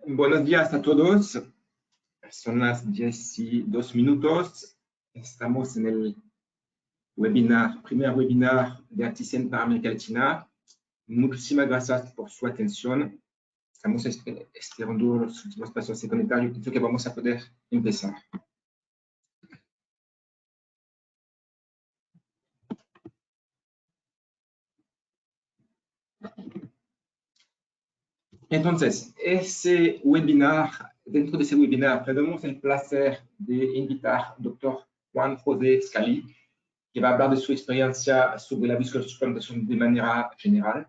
Buenos días a todos. Son las 10:02 minutos. Estamos en el primer webinar de ActiSen para América Latina. Muchísimas gracias por su atención. Estamos esperando los últimos pasos de conectar. Yo pienso que vamos a poder empezar. Entonces, dentro de ese webinar, tenemos el placer de invitar al doctor Juan José Scali, que va a hablar de su experiencia sobre la viscosuplementación de manera general.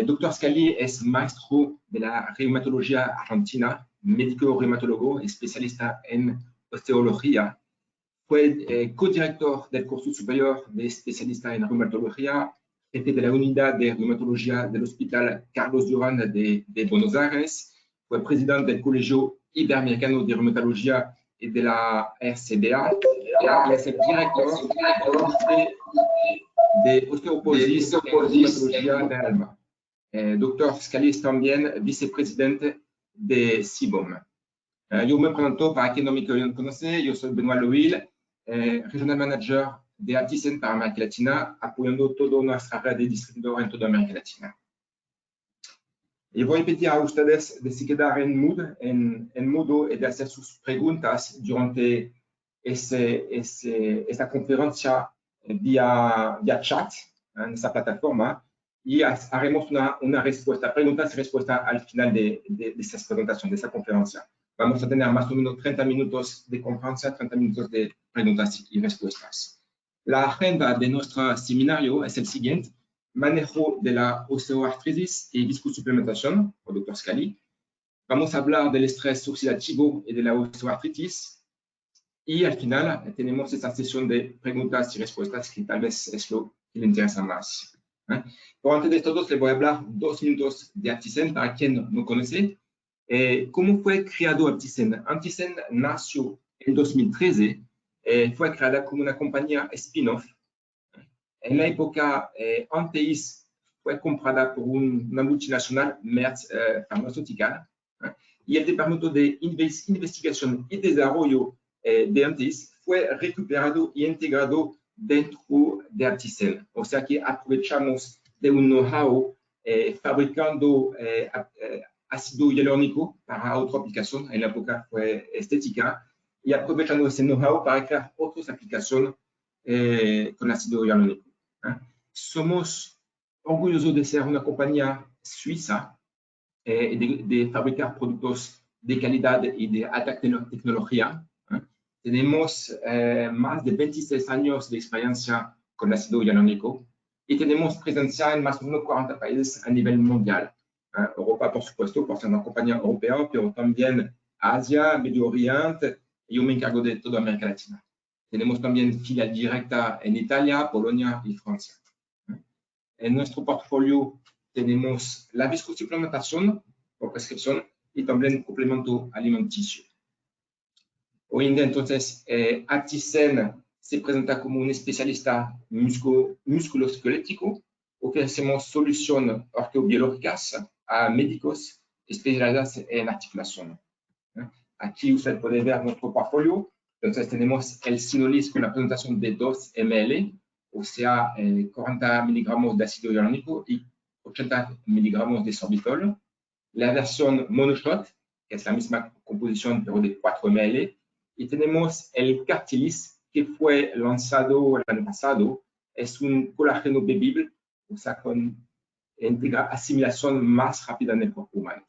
Dr. Scali es maestro de la reumatología argentina, médico reumatólogo, especialista en osteología. Fue codirector del curso superior de especialista en reumatología, jefe de la unidad de reumatología del Hospital Carlos Durán de Buenos Aires. Fue presidente del Colegio Iberoamericano de Reumatología y de la RCDA. Y es el director de osteoporosis y reumatología del alma. Dr. Scali es también vicepresidente de CIBOM. Yo me presento para quien no me conoce, yo soy Benoît Loil, Regional Manager de ActiSen para América Latina, apoyando toda nuestra red de distribuidores en toda América Latina. Y voy a pedir a ustedes de se quedar en modo y de hacer sus preguntas durante esta conferencia vía chat en esta plataforma y haremos una respuesta, preguntas y respuestas al final de esas presentaciones, de esta conferencia. Vamos a tener más o menos 30 minutos de conferencia, 30 minutos de preguntas y respuestas. La agenda de nuestro seminario es el siguiente: manejo de la osteoartritis y viscosuplementación, por Dr. Scali. Vamos a hablar del estrés oxidativo y de la osteoartritis. Y al final tenemos esta sesión de preguntas y respuestas que tal vez es lo que le interesa más. Pero antes de todo, les voy a hablar 2 minutos de ActiSen para quien no conoce. ¿Cómo fue creado ActiSen? ActiSen nació en 2013, fue creada como una compañía spin-off. En la época, Anteis fue comprada por una multinacional, Merck farmacéutica, y el departamento de investigación y desarrollo de Anteis fue recuperado y integrado dentro de ActiSen. O sea que aprovechamos de un know-how fabricando ácido hialurónico para otra aplicación. En la época fue estética, y aprovechando ese know-how para crear otras aplicaciones con ácido hialurónico. Somos orgullosos de ser una compañía suiza, de fabricar productos de calidad y de alta tecnología. Tenemos más de 26 años de experiencia con ácido hialurónico y tenemos presencia en más o menos 40 países a nivel mundial. Europa, por supuesto, por ser una compañía europea, pero también Asia, Medio Oriente, y yo me encargo de toda América Latina. Tenemos también filial directa en Italia, Polonia y Francia. En nuestro portfolio tenemos la viscosuplementación por prescripción y también complemento alimenticio. Hoy en día, entonces, ActiSen se presenta como un especialista musculoesquelético. Ofrecemos soluciones ortobiológicas a médicos especializados en articulación. Aquí usted puede ver nuestro portfolio. Entonces, tenemos el Sinolis con la presentación de 2 ml, o sea, 40 miligramos de ácido hialurónico y 80 miligramos de sorbitol. La versión monoshot, que es la misma composición, pero de 4 ml. Y tenemos el Cartilis, que fue lanzado el año pasado. Es un colágeno bebible, o sea, con asimilación más rápida en el cuerpo humano.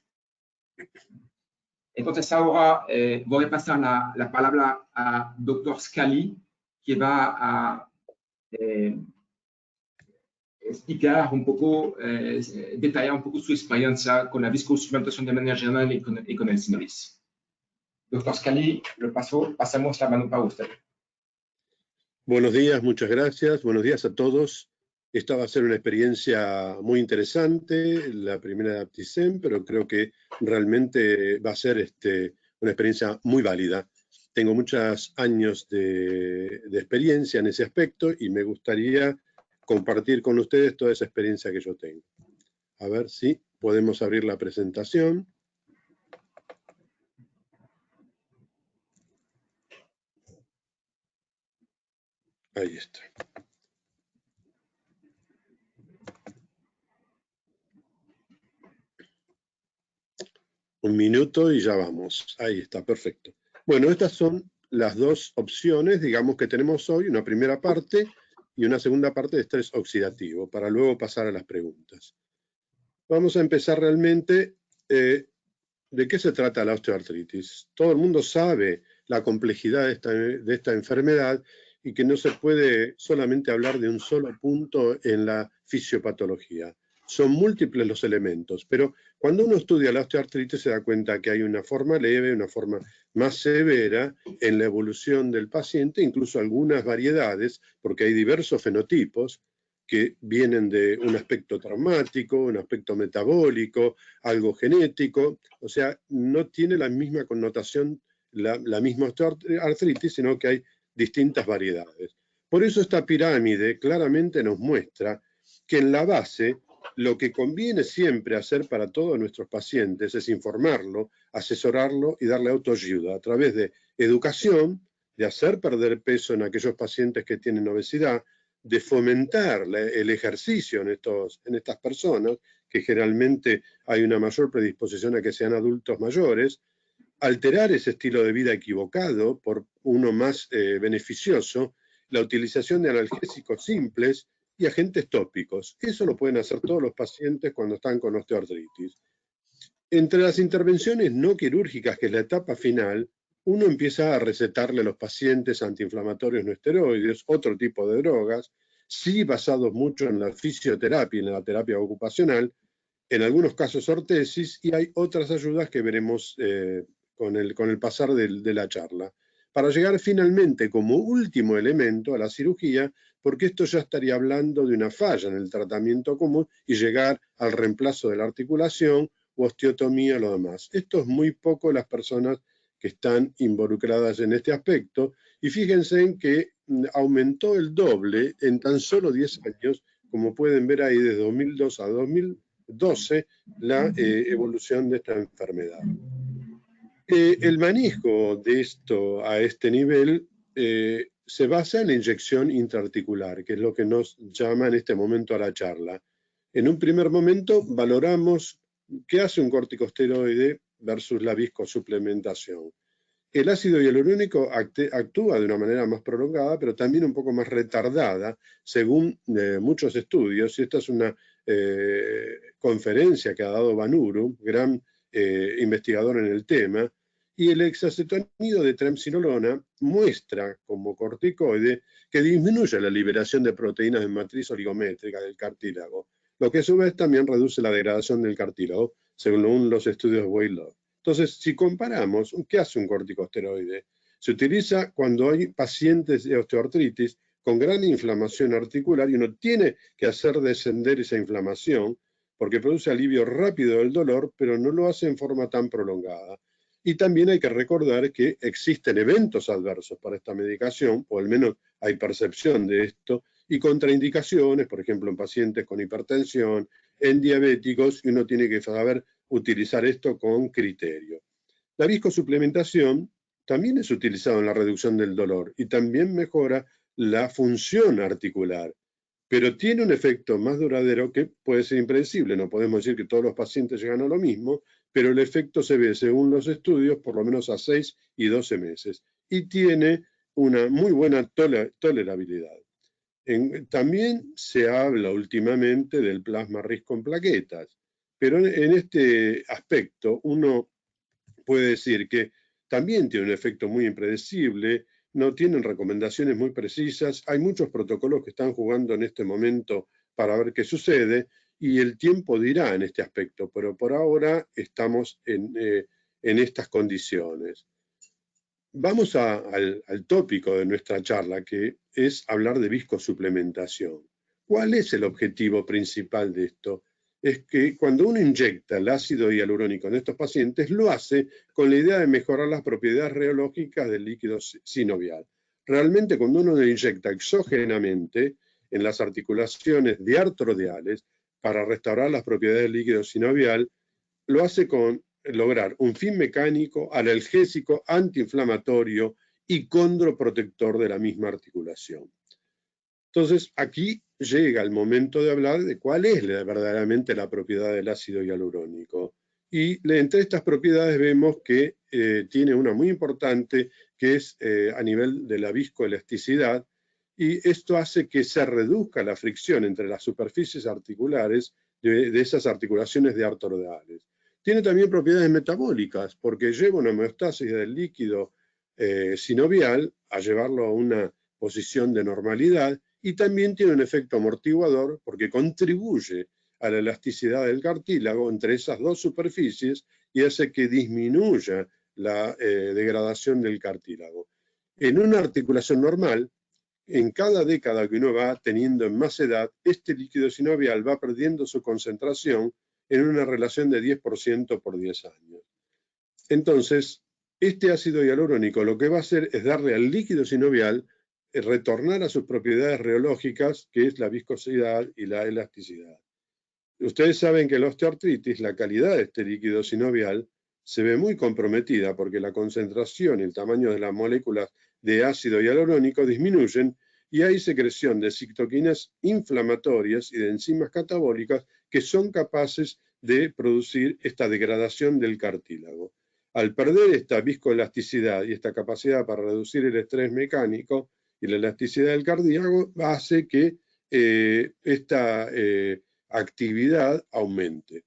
Entonces, ahora voy a pasar la palabra a Dr. Scali, que va a explicar un poco, detallar un poco su experiencia con la viscosuplementación de manera general y con el Sinolis. Dr. Scali, pasamos la mano para usted. Buenos días, muchas gracias. Buenos días a todos. Esta va a ser una experiencia muy interesante, la primera de ActiSen, pero creo que realmente va a ser una experiencia muy válida. Tengo muchos años de experiencia en ese aspecto y me gustaría compartir con ustedes toda esa experiencia que yo tengo. A ver si podemos abrir la presentación. Ahí está. Un minuto y ya vamos. Ahí está, perfecto. Bueno, estas son las dos opciones, digamos, que tenemos hoy, una primera parte y una segunda parte de estrés oxidativo, para luego pasar a las preguntas. Vamos a empezar realmente. ¿De qué se trata la osteoartritis? Todo el mundo sabe la complejidad de esta enfermedad y que no se puede solamente hablar de un solo punto en la fisiopatología. Son múltiples los elementos, pero cuando uno estudia la osteoartritis se da cuenta que hay una forma leve, una forma más severa en la evolución del paciente, incluso algunas variedades, porque hay diversos fenotipos que vienen de un aspecto traumático, un aspecto metabólico, algo genético, o sea, no tiene la misma connotación, la misma osteoartritis, sino que hay distintas variedades. Por eso esta pirámide claramente nos muestra que en la base lo que conviene siempre hacer para todos nuestros pacientes es informarlo, asesorarlo y darle autoayuda a través de educación, de hacer perder peso en aquellos pacientes que tienen obesidad, de fomentar el ejercicio en estas personas, que generalmente hay una mayor predisposición a que sean adultos mayores, alterar ese estilo de vida equivocado por uno más beneficioso, la utilización de analgésicos simples y agentes tópicos. Eso lo pueden hacer todos los pacientes cuando están con osteoartritis. Entre las intervenciones no quirúrgicas, que es la etapa final, uno empieza a recetarle a los pacientes antiinflamatorios no esteroides, otro tipo de drogas, sí basados mucho en la fisioterapia y en la terapia ocupacional, en algunos casos ortesis, y hay otras ayudas que veremos con el pasar de la charla, para llegar finalmente como último elemento a la cirugía, porque esto ya estaría hablando de una falla en el tratamiento común y llegar al reemplazo de la articulación o osteotomía, lo demás. Esto es muy poco las personas que están involucradas en este aspecto, y fíjense en que aumentó el doble en tan solo 10 años, como pueden ver ahí, de 2002 a 2012, la evolución de esta enfermedad. El manejo de esto a este nivel se basa en la inyección intraarticular, que es lo que nos llama en este momento a la charla. En un primer momento valoramos qué hace un corticosteroide versus la viscosuplementación. El ácido hialurónico actúa de una manera más prolongada, pero también un poco más retardada, según muchos estudios, y esta es una conferencia que ha dado Vanuru, gran investigador en el tema, y el hexacetonido de triamcinolona muestra como corticoide que disminuye la liberación de proteínas de matriz oligométrica del cartílago, lo que a su vez también reduce la degradación del cartílago, según los estudios de Weill-Love. Entonces, si comparamos, ¿qué hace un corticosteroide? Se utiliza cuando hay pacientes de osteoartritis con gran inflamación articular y uno tiene que hacer descender esa inflamación porque produce alivio rápido del dolor, pero no lo hace en forma tan prolongada. Y también hay que recordar que existen eventos adversos para esta medicación, o al menos hay percepción de esto, y contraindicaciones, por ejemplo, en pacientes con hipertensión, en diabéticos, y uno tiene que saber utilizar esto con criterio. La viscosuplementación también es utilizada en la reducción del dolor y también mejora la función articular, pero tiene un efecto más duradero que puede ser impredecible. No podemos decir que todos los pacientes llegan a lo mismo, pero el efecto se ve, según los estudios, por lo menos a 6 y 12 meses, y tiene una muy buena tolerabilidad. También se habla últimamente del plasma RIS con plaquetas, pero en este aspecto uno puede decir que también tiene un efecto muy impredecible, no tienen recomendaciones muy precisas, hay muchos protocolos que están jugando en este momento para ver qué sucede, y el tiempo dirá en este aspecto, pero por ahora estamos en estas condiciones. Vamos al tópico de nuestra charla, que es hablar de viscosuplementación. ¿Cuál es el objetivo principal de esto? Es que cuando uno inyecta el ácido hialurónico en estos pacientes, lo hace con la idea de mejorar las propiedades reológicas del líquido sinovial. Realmente, cuando uno lo inyecta exógenamente en las articulaciones diartrodiales para restaurar las propiedades del líquido sinovial, lo hace con lograr un fin mecánico, analgésico, antiinflamatorio y condroprotector de la misma articulación. Entonces, aquí llega el momento de hablar de cuál es verdaderamente la propiedad del ácido hialurónico. Y entre estas propiedades vemos que tiene una muy importante, que es a nivel de la viscoelasticidad, y esto hace que se reduzca la fricción entre las superficies articulares de esas articulaciones diartroidales. Tiene también propiedades metabólicas, porque lleva una homeostasis del líquido sinovial a llevarlo a una posición de normalidad, y también tiene un efecto amortiguador porque contribuye a la elasticidad del cartílago entre esas dos superficies y hace que disminuya la degradación del cartílago. En una articulación normal, en cada década que uno va teniendo en más edad, este líquido sinovial va perdiendo su concentración en una relación de 10% por 10 años. Entonces, este ácido hialurónico lo que va a hacer es darle al líquido sinovial retornar a sus propiedades reológicas, que es la viscosidad y la elasticidad. Ustedes saben que en la osteoartritis la calidad de este líquido sinovial se ve muy comprometida porque la concentración y el tamaño de las moléculas de ácido hialurónico disminuyen y hay secreción de citoquinas inflamatorias y de enzimas catabólicas que son capaces de producir esta degradación del cartílago. Al perder esta viscoelasticidad y esta capacidad para reducir el estrés mecánico y la elasticidad del cartílago, hace que esta actividad aumente.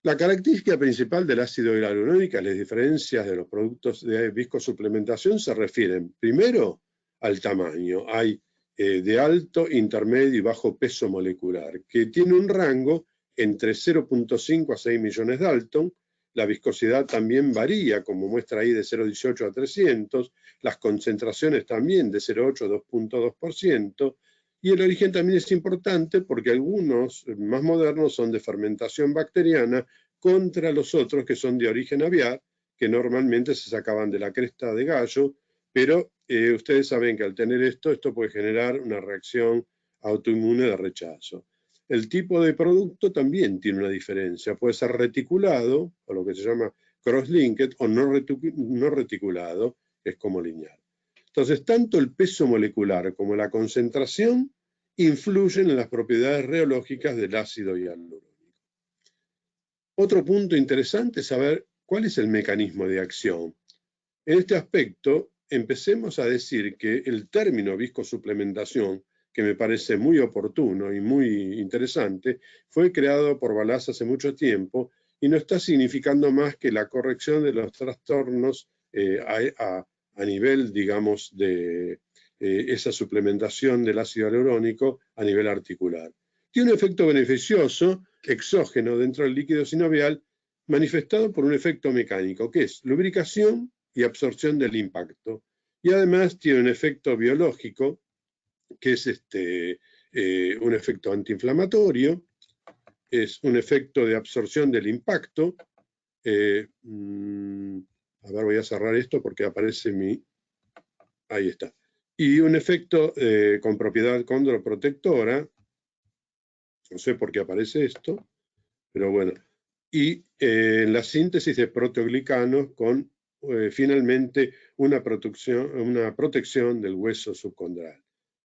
La característica principal del ácido hialurónico, las diferencias de los productos de viscosuplementación se refieren primero al tamaño. Hay de alto, intermedio y bajo peso molecular, que tiene un rango entre 0.5 a 6 millones Dalton. La viscosidad también varía, como muestra ahí, de 0.18 a 300, las concentraciones también de 0.8 a 2.2%, y el origen también es importante porque algunos más modernos son de fermentación bacteriana contra los otros que son de origen aviar, que normalmente se sacaban de la cresta de gallo, pero ustedes saben que al tener esto puede generar una reacción autoinmune de rechazo. El tipo de producto también tiene una diferencia. Puede ser reticulado, o lo que se llama cross-linked, o no reticulado, que es como lineal. Entonces, tanto el peso molecular como la concentración influyen en las propiedades reológicas del ácido hialurónico. Otro punto interesante es saber cuál es el mecanismo de acción. En este aspecto, empecemos a decir que el término viscosuplementación, que me parece muy oportuno y muy interesante, fue creado por Balazs hace mucho tiempo y no está significando más que la corrección de los trastornos a nivel, digamos, de esa suplementación del ácido hialurónico a nivel articular. Tiene un efecto beneficioso, exógeno dentro del líquido sinovial, manifestado por un efecto mecánico, que es lubricación y absorción del impacto. Y además tiene un efecto biológico, que es un efecto antiinflamatorio, es un efecto de absorción del impacto. A ver, voy a cerrar esto porque aparece mi... Ahí está. Y un efecto con propiedad condroprotectora. No sé por qué aparece esto, pero bueno. Y la síntesis de proteoglicanos con finalmente una protección del hueso subcondral.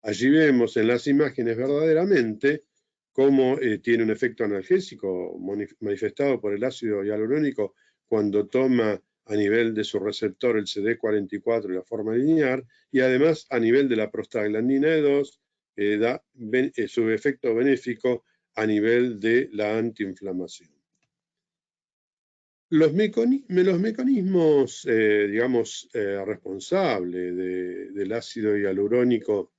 Allí vemos en las imágenes verdaderamente cómo tiene un efecto analgésico manifestado por el ácido hialurónico cuando toma a nivel de su receptor el CD44 y la forma lineal, y además a nivel de la prostaglandina E2 da su efecto benéfico a nivel de la antiinflamación. Los mecanismos, digamos, responsables del ácido hialurónico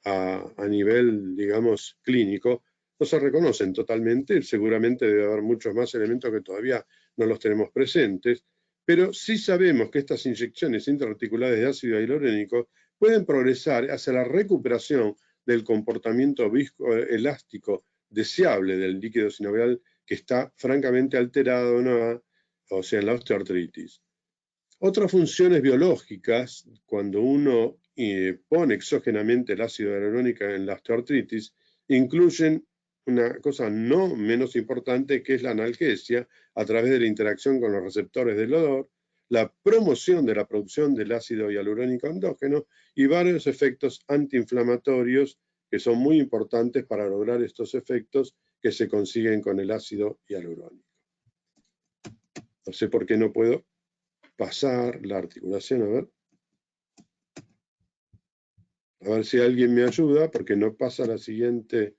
a nivel, digamos, clínico, no se reconocen totalmente. Seguramente debe haber muchos más elementos que todavía no los tenemos presentes, pero sí sabemos que estas inyecciones intraarticulares de ácido hialurónico pueden progresar hacia la recuperación del comportamiento viscoelástico deseable del líquido sinovial que está francamente alterado, ¿no? O sea, en la osteoartritis. Otras funciones biológicas, cuando uno pone exógenamente el ácido hialurónico en la osteoartritis, incluyen una cosa no menos importante, que es la analgesia a través de la interacción con los receptores del olor, la promoción de la producción del ácido hialurónico endógeno y varios efectos antiinflamatorios que son muy importantes para lograr estos efectos que se consiguen con el ácido hialurónico. No sé por qué no puedo pasar la articulación, a ver si alguien me ayuda, porque no pasa la siguiente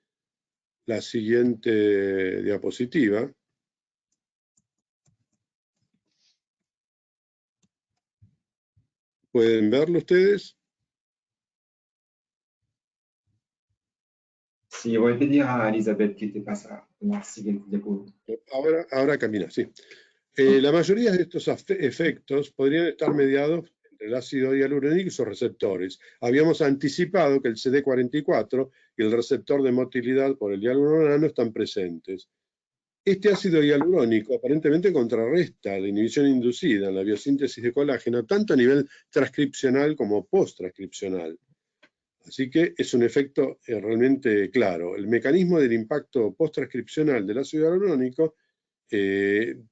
diapositiva. ¿Pueden verlo ustedes? Sí, voy a pedir a Elizabeth que te pasa la siguiente diapositiva. Ahora camina, sí. La mayoría de estos efectos podrían estar mediados entre el ácido hialurónico y sus receptores. Habíamos anticipado que el CD44 y el receptor de motilidad por el hialuronano están presentes. Este ácido hialurónico aparentemente contrarresta la inhibición inducida en la biosíntesis de colágeno, tanto a nivel transcripcional como post-transcripcional. Así que es un efecto realmente claro. El mecanismo del impacto post-transcripcional del ácido hialurónico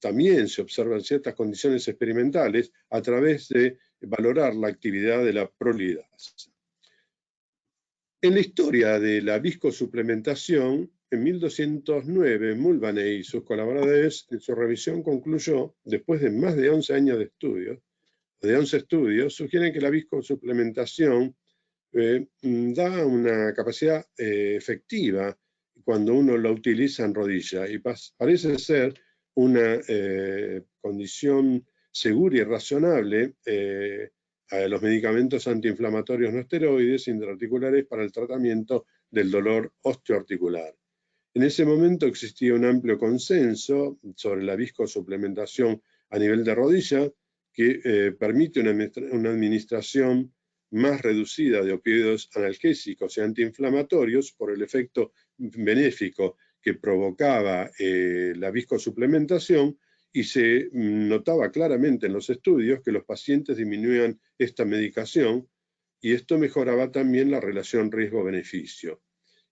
también se observa en ciertas condiciones experimentales a través de valorar la actividad de la prolidasa. En la historia de la viscosuplementación, en 1209, Mulvaney y sus colaboradores en su revisión concluyó, después de más de 11 años de estudios, sugieren que la viscosuplementación da una capacidad efectiva cuando uno la utiliza en rodilla y parece ser una condición segura y razonable a los medicamentos antiinflamatorios no esteroides intraarticulares para el tratamiento del dolor osteoarticular. En ese momento existía un amplio consenso sobre la viscosuplementación a nivel de rodilla que permite una administración más reducida de opioides analgésicos y antiinflamatorios por el efecto benéfico que provocaba la viscosuplementación, y se notaba claramente en los estudios que los pacientes disminuían esta medicación y esto mejoraba también la relación riesgo-beneficio.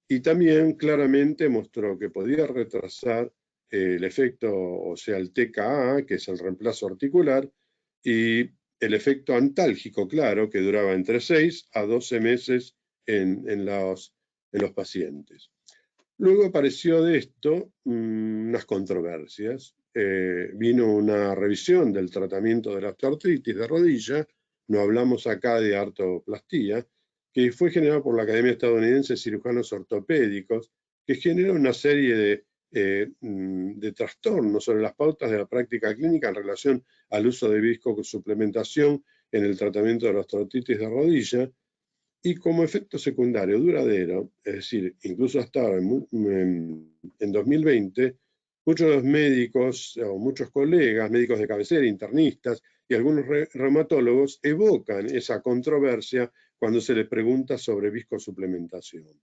Y también claramente mostró que podía retrasar el efecto, o sea, el TKA, que es el reemplazo articular, y el efecto antálgico, claro, que duraba entre 6 a 12 meses en los pacientes. Luego apareció de esto unas controversias. Vino una revisión del tratamiento de la osteoartritis de rodilla, no hablamos acá de artroplastía, que fue generada por la Academia Estadounidense de Cirujanos Ortopédicos, que generó una serie de trastornos sobre las pautas de la práctica clínica en relación al uso de viscosuplementación en el tratamiento de la osteoartritis de rodilla, y como efecto secundario duradero, es decir, incluso hasta ahora, en 2020, muchos de los médicos o muchos colegas, médicos de cabecera, internistas y algunos reumatólogos evocan esa controversia cuando se les pregunta sobre viscosuplementación.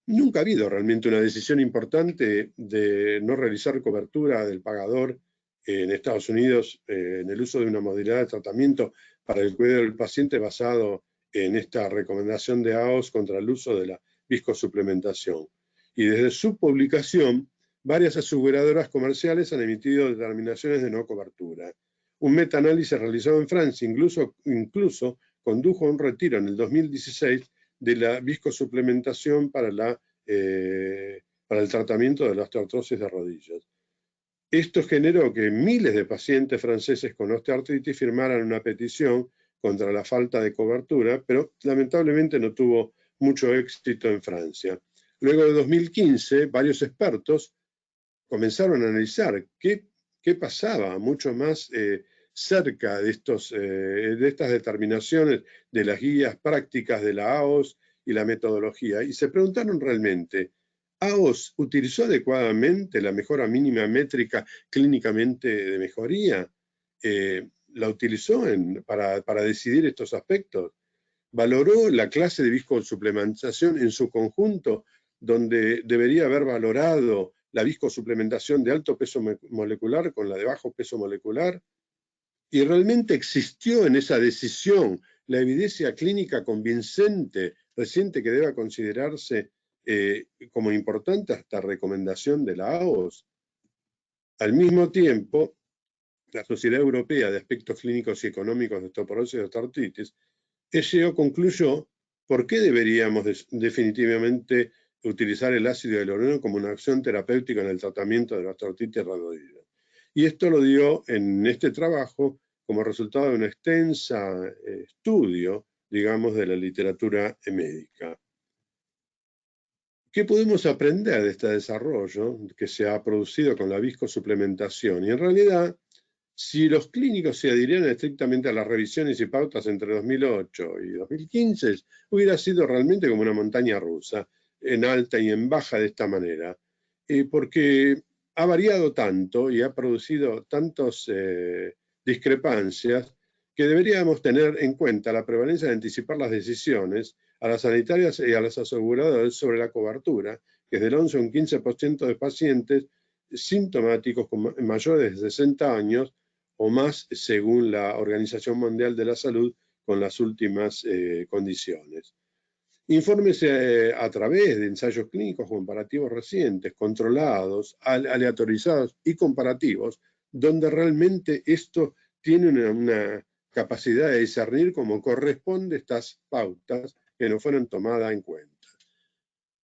Nunca ha habido realmente una decisión importante de no realizar cobertura del pagador en Estados Unidos en el uso de una modalidad de tratamiento para el cuidado del paciente basado en esta recomendación de AOS contra el uso de la viscosuplementación. Y desde su publicación, varias aseguradoras comerciales han emitido determinaciones de no cobertura. Un metaanálisis realizado en Francia incluso condujo a un retiro en el 2016 de la viscosuplementación para el tratamiento de la osteoartrosis de rodillas. Esto generó que miles de pacientes franceses con osteoartritis firmaran una petición contra la falta de cobertura, pero lamentablemente no tuvo mucho éxito en Francia. Luego de 2015, varios expertos comenzaron a analizar qué pasaba mucho más cerca de estas determinaciones de las guías prácticas de la AOS y la metodología, y se preguntaron realmente, ¿AOS utilizó adecuadamente la mejora mínima métrica clínicamente de mejoría? ¿La utilizó para decidir estos aspectos? ¿Valoró la clase de viscosuplementación en su conjunto, donde debería haber valorado la viscosuplementación de alto peso molecular con la de bajo peso molecular? ¿Y realmente existió en esa decisión la evidencia clínica convincente, reciente, que deba considerarse como importante esta recomendación de la AOS? Al mismo tiempo, la Sociedad Europea de Aspectos Clínicos y Económicos de Osteoporosis y Osteoartritis, SEO concluyó por qué deberíamos definitivamente utilizar el ácido hialurónico como una acción terapéutica en el tratamiento de la osteoartritis reumatoide. Y esto lo dio en este trabajo como resultado de un extenso estudio, digamos, de la literatura médica. ¿Qué podemos aprender de este desarrollo que se ha producido con la viscosuplementación? Y en realidad, si los clínicos se adhirieran estrictamente a las revisiones y pautas entre 2008 y 2015, hubiera sido realmente como una montaña rusa, en alta y en baja de esta manera, porque ha variado tanto y ha producido tantas discrepancias que deberíamos tener en cuenta la prevalencia de anticipar las decisiones a las sanitarias y a las aseguradoras sobre la cobertura, que es del 11 a un 15% de pacientes sintomáticos mayores de 60 años o más, según la Organización Mundial de la Salud, con las últimas condiciones. Infórmese a través de ensayos clínicos comparativos recientes, controlados, aleatorizados y comparativos, donde realmente esto tiene una capacidad de discernir como corresponde estas pautas que no fueron tomadas en cuenta.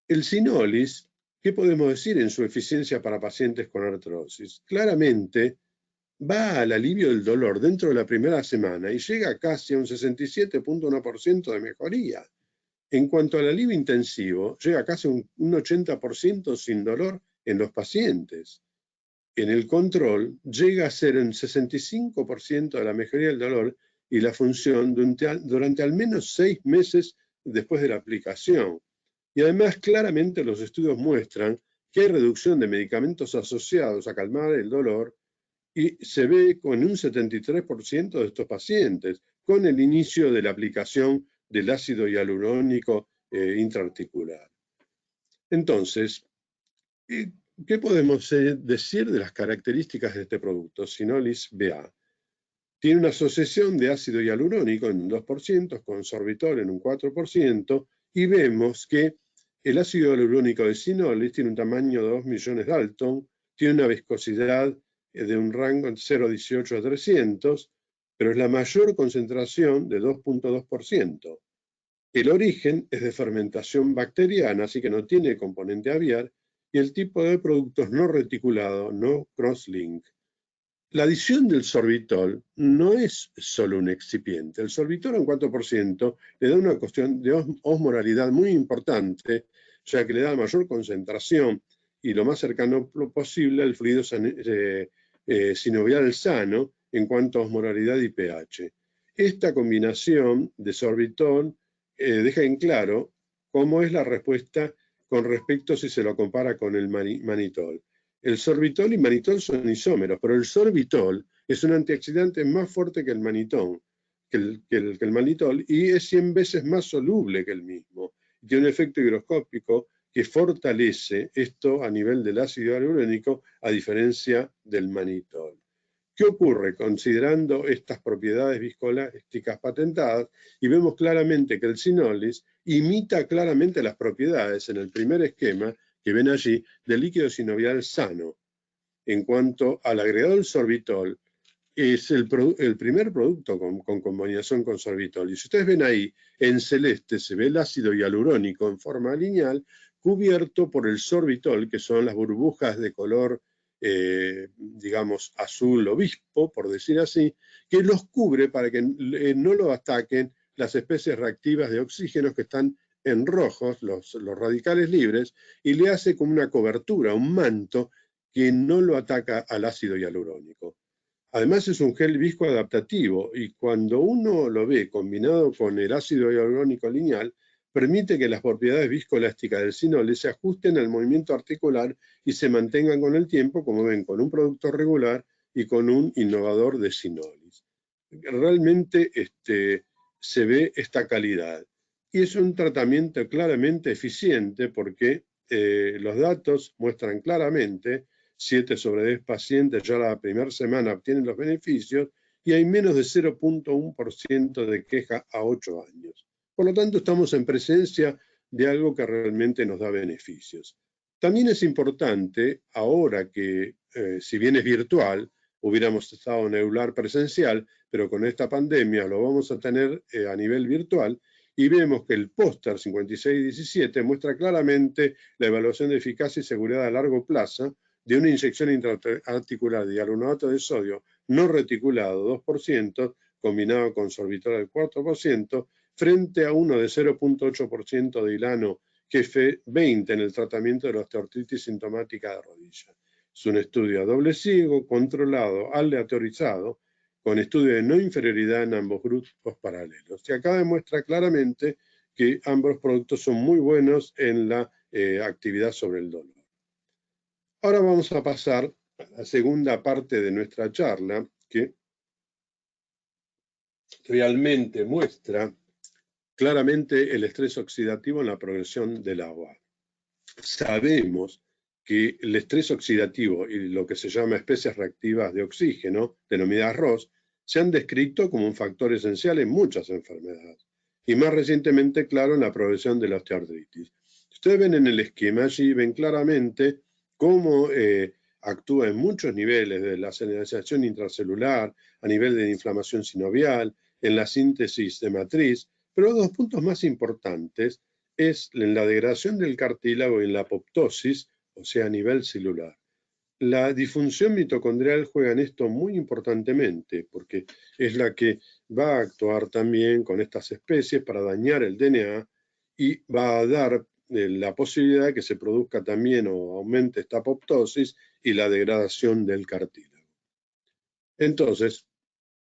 El Sinolis, ¿qué podemos decir en su eficiencia para pacientes con artrosis? Claramente va al alivio del dolor dentro de la primera semana y llega casi a un 67.1% de mejoría. En cuanto al alivio intensivo, llega casi a un 80% sin dolor en los pacientes. En el control, llega a ser un 65% de la mejoría del dolor y la función durante al menos 6 meses después de la aplicación. Y además, claramente los estudios muestran que hay reducción de medicamentos asociados a calmar el dolor y se ve con un 73% de estos pacientes con el inicio de la aplicación del ácido hialurónico intraarticular. Entonces, ¿qué podemos decir de las características de este producto? Sinolis BA. Tiene una asociación de ácido hialurónico en un 2%, con sorbitol en un 4%, y vemos que el ácido hialurónico de Sinolis tiene un tamaño de 2 millones Dalton, tiene una viscosidad de un rango de 0,18 a 300, pero es la mayor concentración de 2.2%. El origen es de fermentación bacteriana, así que no tiene componente aviar, y el tipo de producto es no reticulado, no crosslink. La adición del sorbitol no es solo un excipiente. El sorbitol en 4% le da una cuestión de osmolaridad muy importante, ya que le da mayor concentración y lo más cercano posible al fluido sinovial sano en cuanto a osmolaridad y pH. Esta combinación de sorbitol deja en claro cómo es la respuesta con respecto si se lo compara con el manitol. El sorbitol y manitol son isómeros, pero el sorbitol es un antioxidante más fuerte que el manitol, que el manitol, y es 100 veces más soluble que el mismo. Tiene un efecto higroscópico que fortalece esto a nivel del ácido hialurónico, a diferencia del manitol. ¿Qué ocurre considerando estas propiedades viscoelásticas patentadas? Y vemos claramente que el Sinolis imita claramente las propiedades en el primer esquema que ven allí del líquido sinovial sano. En cuanto al agregado del sorbitol, es el primer producto con combinación con sorbitol. Y si ustedes ven ahí, en celeste se ve el ácido hialurónico en forma lineal cubierto por el sorbitol, que son las burbujas de color digamos, azul obispo, por decir así, que los cubre para que no lo ataquen las especies reactivas de oxígeno que están en rojos, los radicales libres, y le hace como una cobertura, un manto, que no lo ataca al ácido hialurónico. Además es un gel viscoadaptativo y cuando uno lo ve combinado con el ácido hialurónico lineal, permite que las propiedades viscoelásticas del Sinolis se ajusten al movimiento articular y se mantengan con el tiempo, como ven, con un producto regular y con un innovador de Sinolis. Realmente se ve esta calidad. Y es un tratamiento claramente eficiente porque los datos muestran claramente 7 sobre 10 pacientes ya la primera semana obtienen los beneficios y hay menos de 0.1% de queja a 8 años. Por lo tanto, estamos en presencia de algo que realmente nos da beneficios. También es importante, ahora que, si bien es virtual, hubiéramos estado en EULAR presencial, pero con esta pandemia lo vamos a tener a nivel virtual, y vemos que el póster 5617 muestra claramente la evaluación de eficacia y seguridad a largo plazo de una inyección intraarticular de hialuronato de sodio no reticulado 2%, combinado con sorbitol al 4%, frente a uno de 0.8% de hilano GF20 en el tratamiento de la osteoartritis sintomática de rodilla. Es un estudio a doble ciego, controlado, aleatorizado, con estudio de no inferioridad en ambos grupos paralelos. Y acá demuestra claramente que ambos productos son muy buenos en la actividad sobre el dolor. Ahora vamos a pasar a la segunda parte de nuestra charla, que realmente muestra claramente el estrés oxidativo en la progresión del agua. Sabemos que el estrés oxidativo y lo que se llama especies reactivas de oxígeno, denominadas ROS, se han descrito como un factor esencial en muchas enfermedades, y más recientemente, claro, en la progresión de la osteoartritis. Ustedes ven en el esquema allí, ven claramente cómo actúa en muchos niveles, de la señalización intracelular, a nivel de inflamación sinovial, en la síntesis de matriz, pero los dos puntos más importantes es en la degradación del cartílago y en la apoptosis, o sea, a nivel celular. La disfunción mitocondrial juega en esto muy importantemente, porque es la que va a actuar también con estas especies para dañar el DNA y va a dar la posibilidad de que se produzca también o aumente esta apoptosis y la degradación del cartílago. Entonces,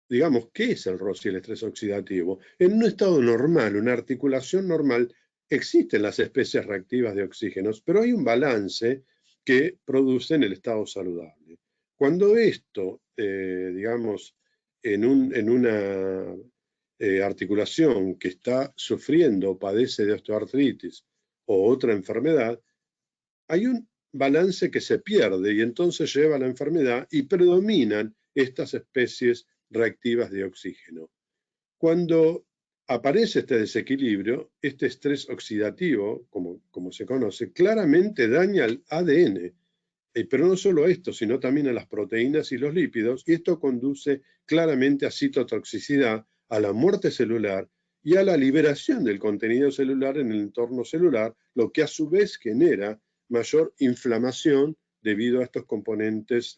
digamos, ¿qué es el ROS y el estrés oxidativo? En un estado normal, una articulación normal, existen las especies reactivas de oxígenos, pero hay un balance que produce en el estado saludable. Cuando esto, digamos, en una articulación que está sufriendo o padece de osteoartritis o otra enfermedad, hay un balance que se pierde y entonces lleva a la enfermedad y predominan estas especies reactivas de oxígeno. Cuando aparece este desequilibrio, este estrés oxidativo, como se conoce, claramente daña al ADN, pero no solo esto, sino también a las proteínas y los lípidos, y esto conduce claramente a citotoxicidad, a la muerte celular y a la liberación del contenido celular en el entorno celular, lo que a su vez genera mayor inflamación debido a estos componentes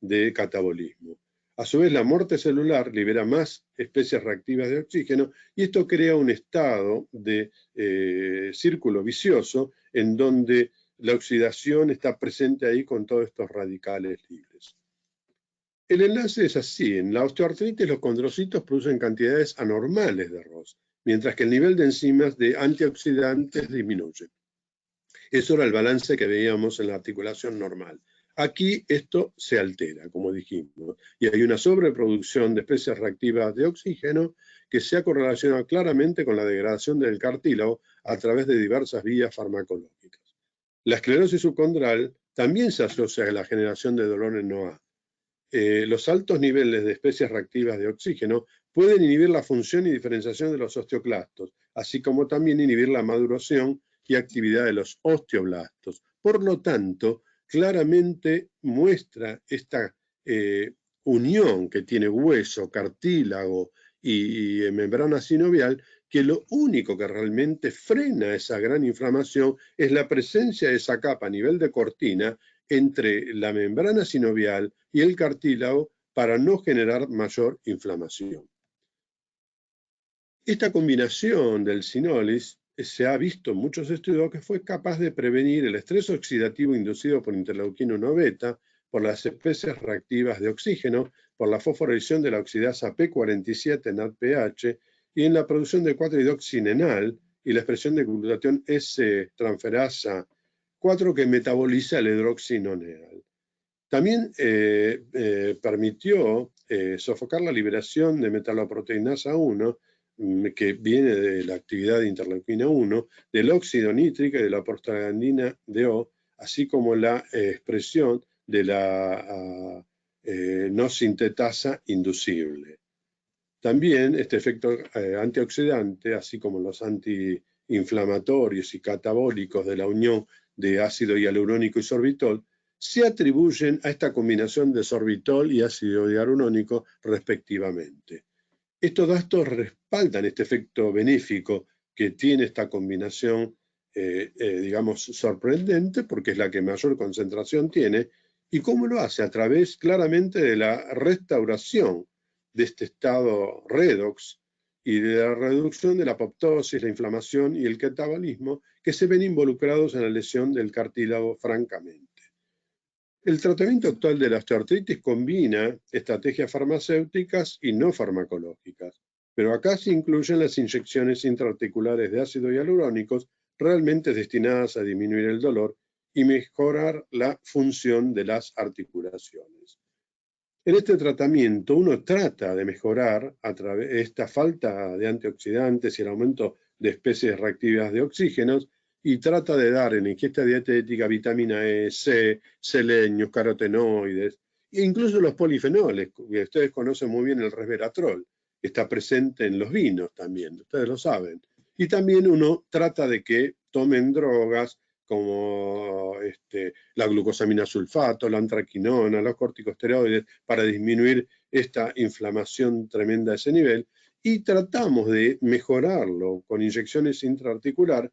de catabolismo. A su vez, la muerte celular libera más especies reactivas de oxígeno y esto crea un estado de círculo vicioso en donde la oxidación está presente ahí con todos estos radicales libres. El enlace es así. En la osteoartritis los condrocitos producen cantidades anormales de ROS, mientras que el nivel de enzimas de antioxidantes disminuye. Eso era el balance que veíamos en la articulación normal. Aquí esto se altera, como dijimos, y hay una sobreproducción de especies reactivas de oxígeno que se ha correlacionado claramente con la degradación del cartílago a través de diversas vías farmacológicas. La esclerosis subcondral también se asocia a la generación de dolor en NOA. Los altos niveles de especies reactivas de oxígeno pueden inhibir la función y diferenciación de los osteoclastos, así como también inhibir la maduración y actividad de los osteoblastos. Por lo tanto, claramente muestra esta unión que tiene hueso, cartílago y membrana sinovial, que lo único que realmente frena esa gran inflamación es la presencia de esa capa a nivel de cortina entre la membrana sinovial y el cartílago para no generar mayor inflamación. Esta combinación del sinolis se ha visto en muchos estudios que fue capaz de prevenir el estrés oxidativo inducido por interleuquina 1 beta, por las especies reactivas de oxígeno, por la fosforilación de la oxidasa P47 en ADPH y en la producción de 4-hidroxinenal y la expresión de glutatión S-transferasa 4 que metaboliza el hidroxinoneal. También permitió sofocar la liberación de metaloproteinasa 1, que viene de la actividad de interleuquina 1, del óxido nítrico y de la prostaglandina DO, así como la expresión de la no sintetasa inducible. También este efecto antioxidante, así como los antiinflamatorios y catabólicos de la unión de ácido hialurónico y sorbitol, se atribuyen a esta combinación de sorbitol y ácido hialurónico respectivamente. Estos datos respaldan este efecto benéfico que tiene esta combinación, digamos, sorprendente, porque es la que mayor concentración tiene, y cómo lo hace a través claramente de la restauración de este estado redox y de la reducción de la apoptosis, la inflamación y el catabolismo que se ven involucrados en la lesión del cartílago francamente. El tratamiento actual de la osteoartritis combina estrategias farmacéuticas y no farmacológicas, pero acá se incluyen las inyecciones intraarticulares de ácido hialurónico realmente destinadas a disminuir el dolor y mejorar la función de las articulaciones. En este tratamiento uno trata de mejorar a través de esta falta de antioxidantes y el aumento de especies reactivas de oxígenos y trata de dar en ingesta dietética vitamina E, C, selenios, carotenoides e incluso los polifenoles, que ustedes conocen muy bien el resveratrol, que está presente en los vinos también, ustedes lo saben. Y también uno trata de que tomen drogas como la glucosamina sulfato, la antraquinona, los corticosteroides, para disminuir esta inflamación tremenda a ese nivel, y tratamos de mejorarlo con inyecciones intraarticular,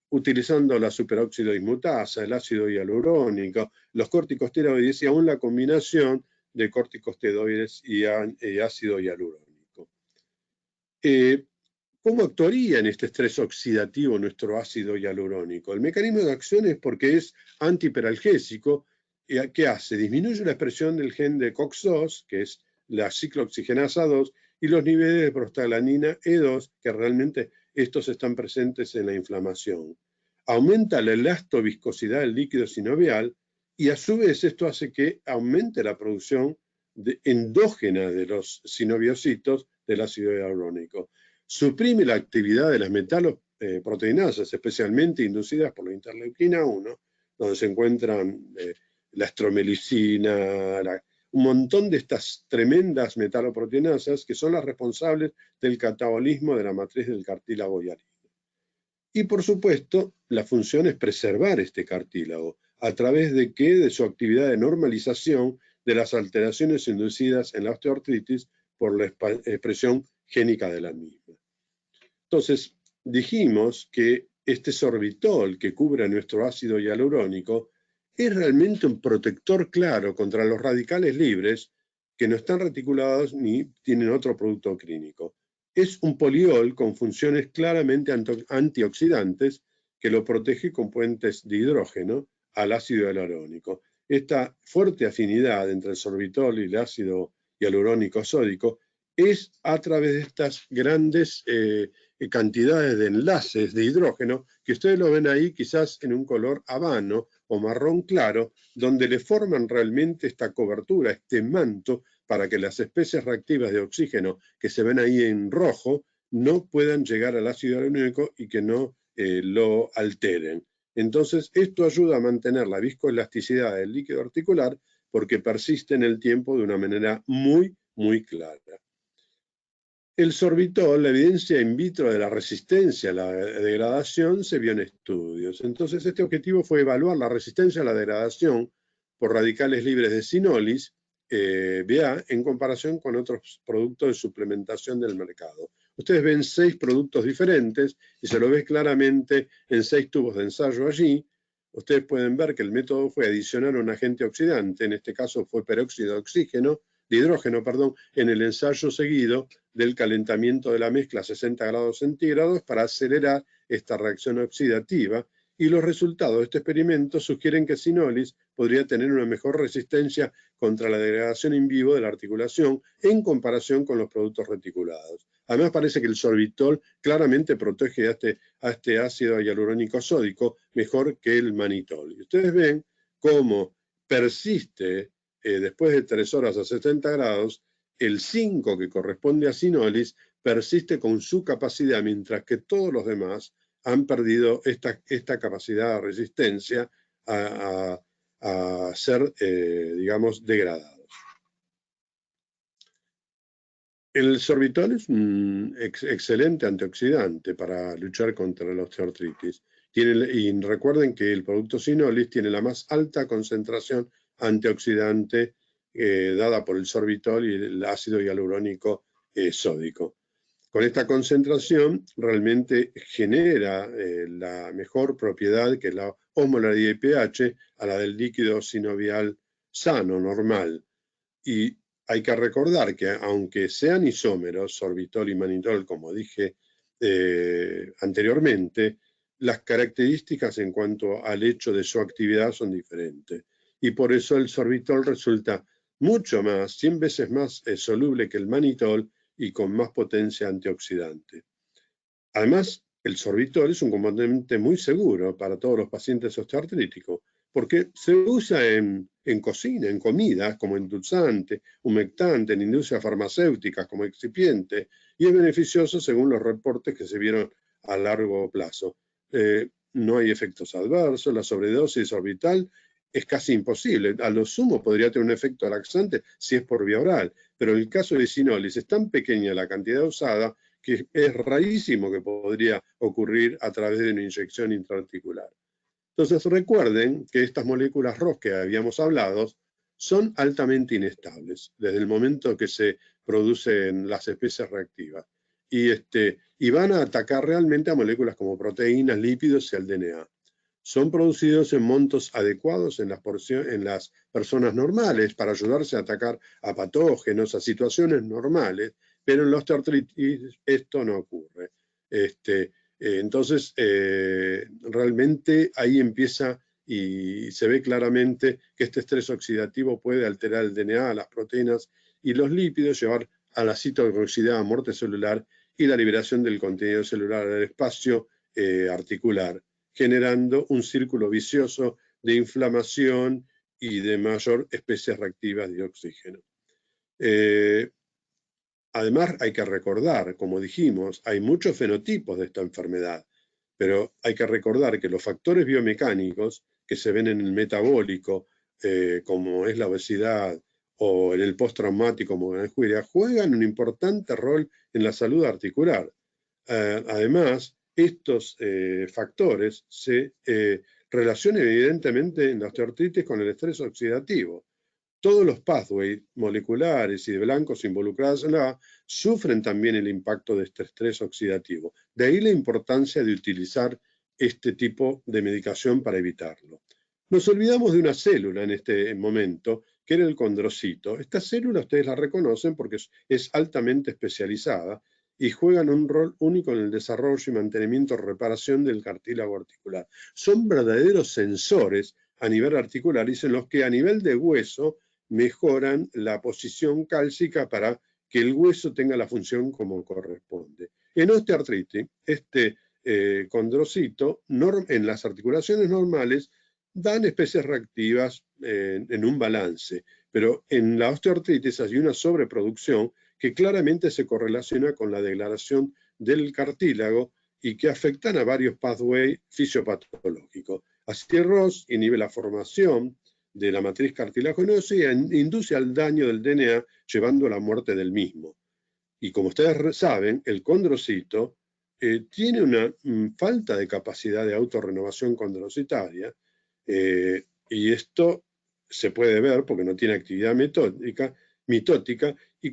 utilizando la superóxido dismutasa, el ácido hialurónico, los corticosteroides y aún la combinación de corticosteroides y ácido hialurónico. ¿Cómo actuaría en este estrés oxidativo nuestro ácido hialurónico? El mecanismo de acción es porque es antihiperalgésico. ¿Qué hace? Disminuye la expresión del gen de COX-2, que es la ciclooxigenasa 2, y los niveles de prostaglandina E2, que realmente estos están presentes en la inflamación. Aumenta la elastoviscosidad del líquido sinovial y a su vez esto hace que aumente la producción endógena de los sinoviocitos del ácido hialurónico. Suprime la actividad de las metaloproteinasas, especialmente inducidas por la interleuquina 1, donde se encuentran la estromelicina, un montón de estas tremendas metaloproteinasas que son las responsables del catabolismo de la matriz del cartílago hialino. Y por supuesto, la función es preservar este cartílago. ¿A través de qué? De su actividad de normalización de las alteraciones inducidas en la osteoartritis por la expresión génica de la misma. Entonces, dijimos que este sorbitol que cubre nuestro ácido hialurónico es realmente un protector claro contra los radicales libres que no están reticulados ni tienen otro producto clínico. Es un poliol con funciones claramente antioxidantes que lo protege con puentes de hidrógeno al ácido hialurónico. Esta fuerte afinidad entre el sorbitol y el ácido hialurónico sódico es a través de estas grandes cantidades de enlaces de hidrógeno que ustedes lo ven ahí quizás en un color habano o marrón claro, donde le forman realmente esta cobertura, este manto, para que las especies reactivas de oxígeno que se ven ahí en rojo no puedan llegar al ácido hialurónico y que no lo alteren. Entonces, esto ayuda a mantener la viscoelasticidad del líquido articular porque persiste en el tiempo de una manera muy, muy clara. El sorbitol, la evidencia in vitro de la resistencia a la degradación se vio en estudios. Entonces, este objetivo fue evaluar la resistencia a la degradación por radicales libres de sinolis, BA, en comparación con otros productos de suplementación del mercado. Ustedes ven 6 productos diferentes y se lo ve claramente en 6 tubos de ensayo allí. Ustedes pueden ver que el método fue adicionar un agente oxidante, en este caso fue peróxido de hidrógeno, en el ensayo seguido del calentamiento de la mezcla a 60 grados centígrados para acelerar esta reacción oxidativa, y los resultados de este experimento sugieren que sinolis podría tener una mejor resistencia contra la degradación in vivo de la articulación en comparación con los productos reticulados. Además, parece que el sorbitol claramente protege a este ácido hialurónico sódico mejor que el manitol. Y ustedes ven cómo persiste después de 3 horas a 70 grados, el 5 que corresponde a sinolis persiste con su capacidad, mientras que todos los demás han perdido esta capacidad de resistencia a ser, digamos, degradados. El sorbitol es un excelente antioxidante para luchar contra la osteoartritis Y recuerden que el producto Sinolis tiene la más alta concentración antioxidante dada por el sorbitol y el ácido hialurónico sódico. Con esta concentración realmente genera la mejor propiedad, que es la osmolaridad de pH, a la del líquido sinovial sano, normal. Y hay que recordar que aunque sean isómeros, sorbitol y manitol, como dije anteriormente, las características en cuanto al hecho de su actividad son diferentes. Y por eso el sorbitol resulta mucho más, 100 veces más soluble que el manitol y con más potencia antioxidante. Además, el sorbitol es un componente muy seguro para todos los pacientes osteoartríticos, porque se usa en cocina, en comidas, como endulzante, humectante, en industria farmacéutica, como excipiente, y es beneficioso según los reportes que se vieron a largo plazo. No hay efectos adversos, la sobredosis orbital es casi imposible. A lo sumo podría tener un efecto laxante si es por vía oral, pero en el caso de Sinolis es tan pequeña la cantidad usada que es rarísimo que podría ocurrir a través de una inyección intraarticular. Entonces recuerden que estas moléculas ROS que habíamos hablado son altamente inestables desde el momento que se producen las especies reactivas y van a atacar realmente a moléculas como proteínas, lípidos y el DNA. Son producidos en montos adecuados en las personas normales para ayudarse a atacar a patógenos, a situaciones normales, pero en la osteoartritis esto no ocurre. Entonces, realmente ahí empieza y se ve claramente que este estrés oxidativo puede alterar el DNA, las proteínas y los lípidos, llevar a la citotoxicidad, a muerte celular y la liberación del contenido celular al espacio articular, generando un círculo vicioso de inflamación y de mayor especies reactivas de oxígeno. Además, hay que recordar, como dijimos, hay muchos fenotipos de esta enfermedad, pero hay que recordar que los factores biomecánicos que se ven en el metabólico, como es la obesidad, o en el postraumático, como en la juguería, juegan un importante rol en la salud articular. Además, estos factores se relacionan evidentemente en la osteoartritis con el estrés oxidativo. Todos los pathways moleculares y de blancos involucrados en la sufren también el impacto de este estrés oxidativo. De ahí la importancia de utilizar este tipo de medicación para evitarlo. Nos olvidamos de una célula en este momento, que era el condrocito. Esta célula ustedes la reconocen porque es altamente especializada y juegan un rol único en el desarrollo y mantenimiento, reparación del cartílago articular. Son verdaderos sensores a nivel articular y en los que a nivel de hueso mejoran la posición cálcica para que el hueso tenga la función como corresponde. En osteoartritis, este condrocito en las articulaciones normales dan especies reactivas en un balance, pero en la osteoartritis hay una sobreproducción que claramente se correlaciona con la degradación del cartílago y que afectan a varios pathways fisiopatológicos. Así ROS inhibe la formación de la matriz cartilaginosa y induce al daño del DNA, llevando a la muerte del mismo. Y como ustedes saben, el condrocito tiene una falta de capacidad de autorrenovación condrocitaria, y esto se puede ver porque no tiene actividad mitótica y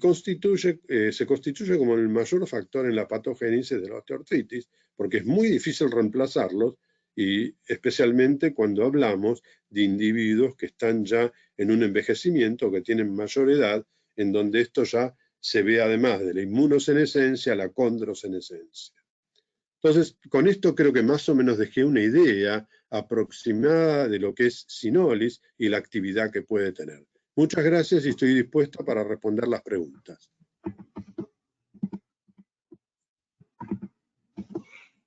se constituye como el mayor factor en la patogénesis de la osteoartritis, porque es muy difícil reemplazarlos, y especialmente cuando hablamos de individuos que están ya en un envejecimiento, que tienen mayor edad, en donde esto ya se ve además de la inmunosenescencia, la condrosenescencia. Entonces, con esto creo que más o menos dejé una idea aproximada de lo que es Sinolis y la actividad que puede tener. Muchas gracias y estoy dispuesto para responder las preguntas.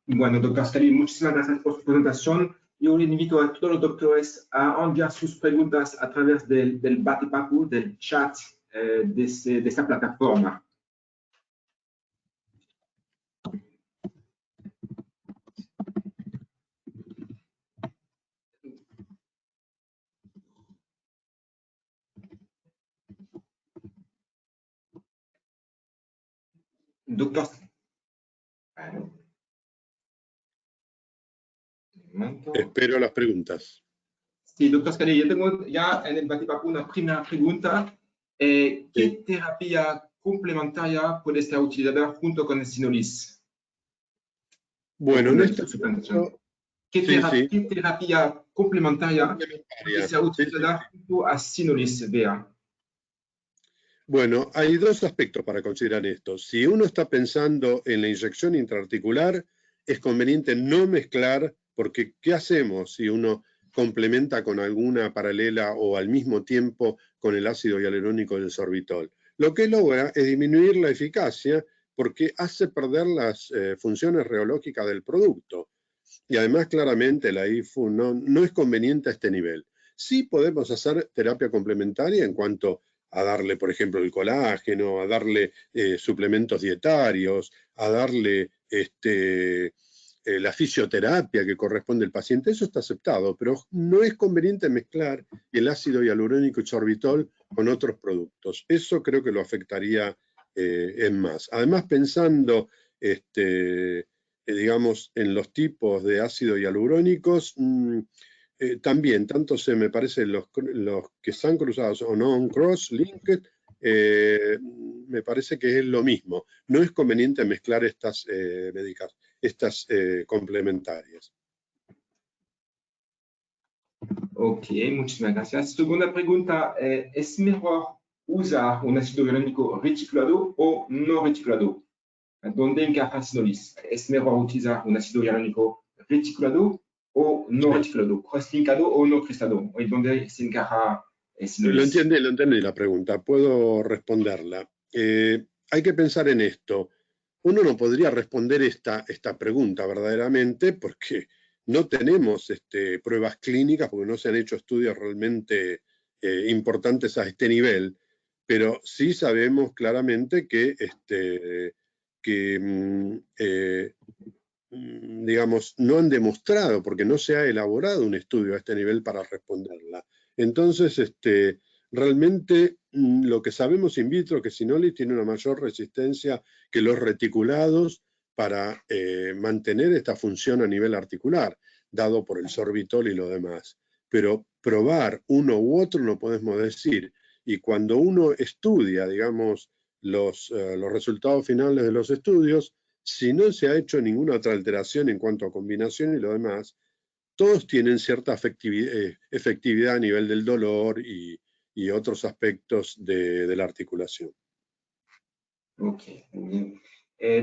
Bueno, doctor Scali, muchísimas gracias por su presentación. Yo le invito a todos los doctores a enviar sus preguntas a través del bate-papo, del chat de esta plataforma. Doctor, Un momento. Espero las preguntas. Sí, doctor Scali, yo tengo ya en el batipapo una primera pregunta. ¿Qué terapia complementaria puede ser utilizada junto con el Sinolis? Bueno, en este suplementación. punto, ¿Qué sí. terapia complementaria puede ser Sí. utilizada junto a Sinolis VA? Bueno, hay dos aspectos para considerar esto. Si uno está pensando en la inyección intraarticular, es conveniente no mezclar, porque ¿qué hacemos si uno complementa con alguna paralela o al mismo tiempo con el ácido hialurónico del sorbitol? Lo que logra es disminuir la eficacia porque hace perder las funciones reológicas del producto. Y además, claramente, la IFU no es conveniente a este nivel. Sí podemos hacer terapia complementaria en cuanto a darle, por ejemplo, el colágeno, a darle suplementos dietarios, a darle la fisioterapia que corresponde al paciente. Eso está aceptado, pero no es conveniente mezclar el ácido hialurónico y sorbitol con otros productos. Eso creo que lo afectaría en más. Además, pensando digamos, en los tipos de ácido hialurónicos, también, tanto me parece los que están cruzados o no, cross-linked, me parece que es lo mismo. No es conveniente mezclar estas complementarias. Ok, muchísimas gracias. Segunda pregunta, ¿es mejor usar un ácido hialurónico reciclado o no reciclado? ¿Dónde encaja Sinolis? ¿Es mejor utilizar un ácido hialurónico reciclado o no reciclado? ¿Cross-linkado o no cristado? ¿Y dónde se encaja Sinolis? Lo entendí la pregunta, puedo responderla. Hay que pensar en esto. Uno no podría responder esta pregunta verdaderamente porque no tenemos pruebas clínicas, porque no se han hecho estudios realmente importantes a este nivel, pero sí sabemos claramente que, digamos, no han demostrado, porque no se ha elaborado un estudio a este nivel para responderla. Entonces, realmente lo que sabemos in vitro es que Sinolis tiene una mayor resistencia que los reticulados para mantener esta función a nivel articular, dado por el sorbitol y lo demás. Pero probar uno u otro no podemos decir. Y cuando uno estudia, digamos, los resultados finales de los estudios, si no se ha hecho ninguna otra alteración en cuanto a combinación y lo demás, todos tienen cierta efectividad a nivel del dolor y otros aspectos de la articulación. Ok, muy bien.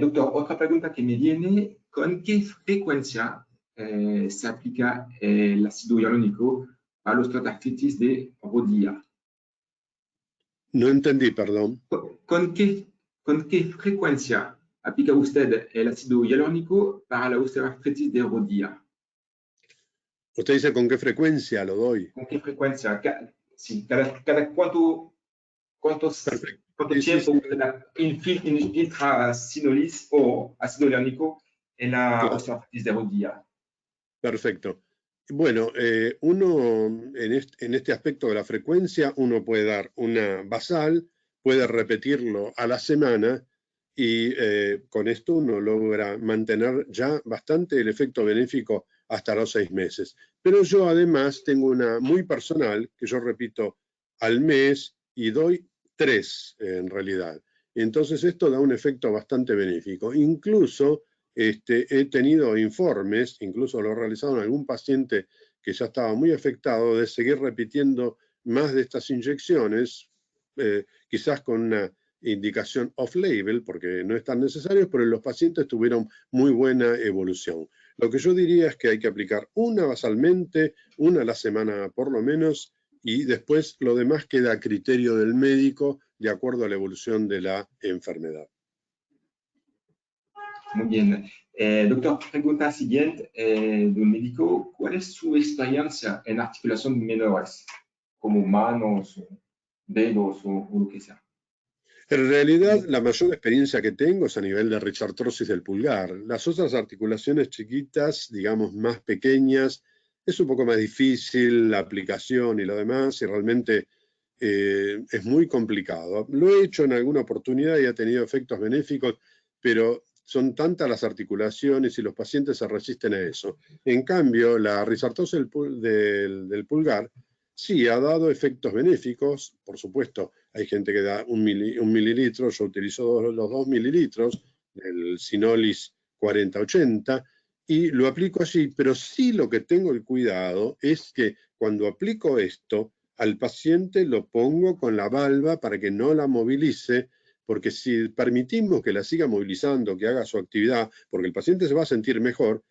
Doctor, otra pregunta que me viene, ¿con qué frecuencia se aplica el ácido hialurónico a los artritis de rodilla? No entendí, perdón. ¿Con qué frecuencia aplica usted el ácido hialurónico para la osteoartritis de rodilla? Usted dice con qué frecuencia lo doy. ¿Con qué frecuencia? Sí, cada cuánto Sí. tiempo usted infiltra Sinolis o ácido hialurónico en la Claro. osteoartritis de rodilla? Perfecto. Bueno, uno en este aspecto de la frecuencia, uno puede dar una basal, puede repetirlo a la semana y con esto uno logra mantener ya bastante el efecto benéfico hasta los 6 meses. Pero yo además tengo una muy personal, que yo repito al mes y doy 3 en realidad. Entonces esto da un efecto bastante benéfico. Incluso he tenido informes, incluso lo he realizado en algún paciente que ya estaba muy afectado, de seguir repitiendo más de estas inyecciones, quizás con una indicación off-label, porque no es tan necesario, pero los pacientes tuvieron muy buena evolución. Lo que yo diría es que hay que aplicar una basalmente, una a la semana por lo menos, y después lo demás queda a criterio del médico de acuerdo a la evolución de la enfermedad. Muy bien. Doctor, pregunta siguiente de un médico. ¿Cuál es su experiencia en articulación menores, como manos, dedos o lo que sea? En realidad, la mayor experiencia que tengo es a nivel de richartrosis del pulgar. Las otras articulaciones chiquitas, digamos más pequeñas, es un poco más difícil la aplicación y lo demás, y realmente es muy complicado. Lo he hecho en alguna oportunidad y ha tenido efectos benéficos, pero son tantas las articulaciones y los pacientes se resisten a eso. En cambio, la risartosa del pulgar sí ha dado efectos benéficos. Por supuesto, hay gente que da un mililitro, yo utilizo los 2 mililitros del Sinolis 4080 y lo aplico así, pero sí lo que tengo el cuidado es que cuando aplico esto, al paciente lo pongo con la valva para que no la movilice, porque si permitimos que la siga movilizando, que haga su actividad, porque el paciente se va a sentir mejor,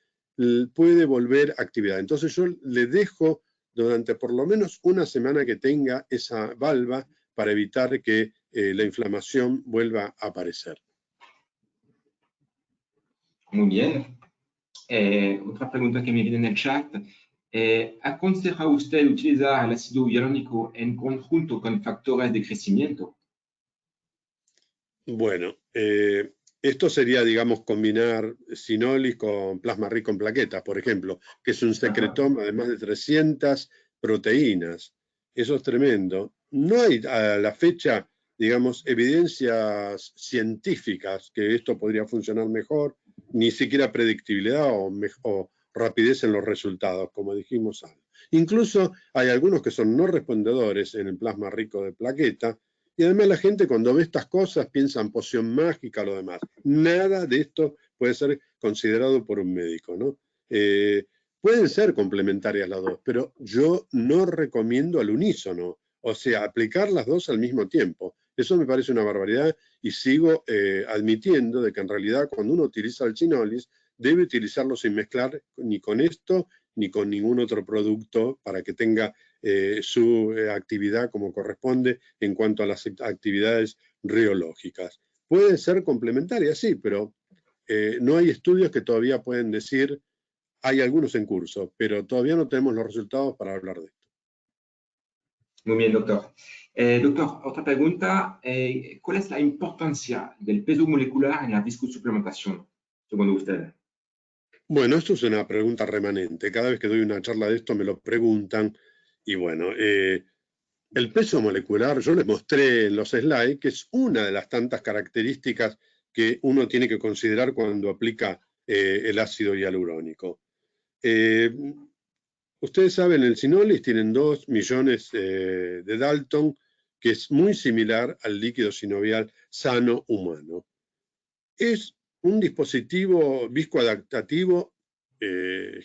puede volver a actividad. Entonces yo le dejo durante por lo menos una semana que tenga esa valva para evitar que la inflamación vuelva a aparecer. Muy bien. Otra pregunta que me viene en el chat. ¿Aconseja usted utilizar el ácido hialurónico en conjunto con factores de crecimiento? Bueno, esto sería, digamos, combinar Sinolis con plasma rico en plaquetas, por ejemplo, que es un secretoma de más de 300 proteínas. Eso es tremendo. No hay a la fecha, digamos, evidencias científicas que esto podría funcionar mejor, ni siquiera predictibilidad o rapidez en los resultados, como dijimos antes. Incluso hay algunos que son no respondedores en el plasma rico de plaqueta, y además la gente cuando ve estas cosas piensa en poción mágica o lo demás. Nada de esto puede ser considerado por un médico, ¿no? Pueden ser complementarias las dos, pero yo no recomiendo al unísono, o sea, aplicar las dos al mismo tiempo. Eso me parece una barbaridad y sigo admitiendo de que en realidad cuando uno utiliza el Sinolis debe utilizarlo sin mezclar ni con esto ni con ningún otro producto para que tenga su actividad como corresponde en cuanto a las actividades riológicas. Puede ser complementaria, sí, pero no hay estudios que todavía pueden decir, hay algunos en curso, pero todavía no tenemos los resultados para hablar de esto. Muy bien, doctor. Doctor, otra pregunta. ¿Cuál es la importancia del peso molecular en la viscosuplementación, según usted? Bueno, esto es una pregunta remanente. Cada vez que doy una charla de esto me lo preguntan. Y bueno, el peso molecular, yo les mostré en los slides que es una de las tantas características que uno tiene que considerar cuando aplica el ácido hialurónico. Ustedes saben, el Sinolis tienen 2 millones de Dalton, que es muy similar al líquido sinovial sano humano. Es un dispositivo viscoadaptativo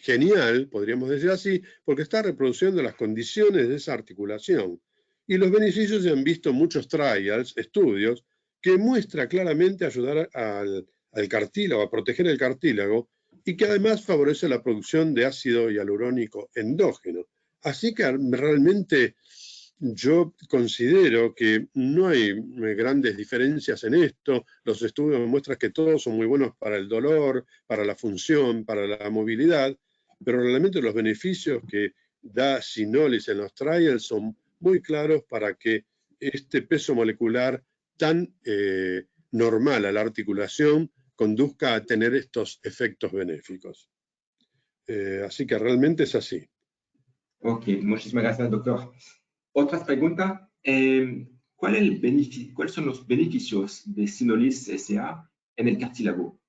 genial, podríamos decir así, porque está reproduciendo las condiciones de esa articulación. Y los beneficios se han visto en muchos trials, estudios, que muestra claramente ayudar al cartílago, a proteger el cartílago, y que además favorece la producción de ácido hialurónico endógeno. Así que realmente yo considero que no hay grandes diferencias en esto. Los estudios muestran que todos son muy buenos para el dolor, para la función, para la movilidad, pero realmente los beneficios que da Sinolis en los trials son muy claros para que este peso molecular tan normal a la articulación conduzca a tener estos efectos benéficos. Así que realmente es así. Ok, muchísimas gracias, doctor. Otra pregunta. ¿Cuáles son los beneficios de Sinolis SA en el cartílago?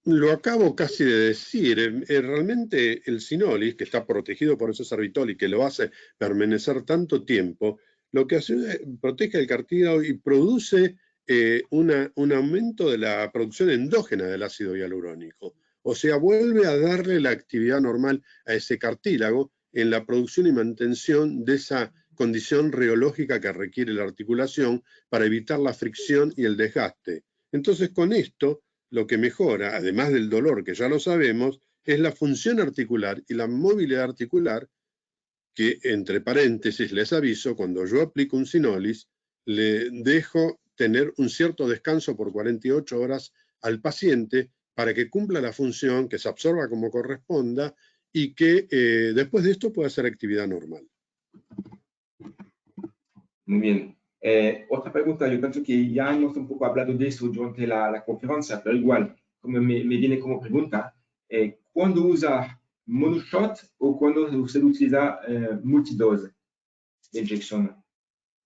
Lo acabo casi de decir. Realmente el Sinolis, que está protegido por ese sorbitol y que lo hace permanecer tanto tiempo, lo que hace es protege el cartílago y produce un aumento de la producción endógena del ácido hialurónico. O sea, vuelve a darle la actividad normal a ese cartílago en la producción y mantención de esa condición reológica que requiere la articulación para evitar la fricción y el desgaste. Entonces, con esto, lo que mejora, además del dolor, que ya lo sabemos, es la función articular y la movilidad articular, que, entre paréntesis, les aviso, cuando yo aplico un Sinolis, le dejo tener un cierto descanso por 48 horas al paciente para que cumpla la función, que se absorba como corresponda y que después de esto pueda hacer actividad normal. Muy bien. Otra pregunta, yo pienso que ya hemos un poco hablado de eso durante la conferencia, pero igual, como me viene como pregunta, ¿cuándo usa monoshot o cuando usted utiliza multidose de inyección?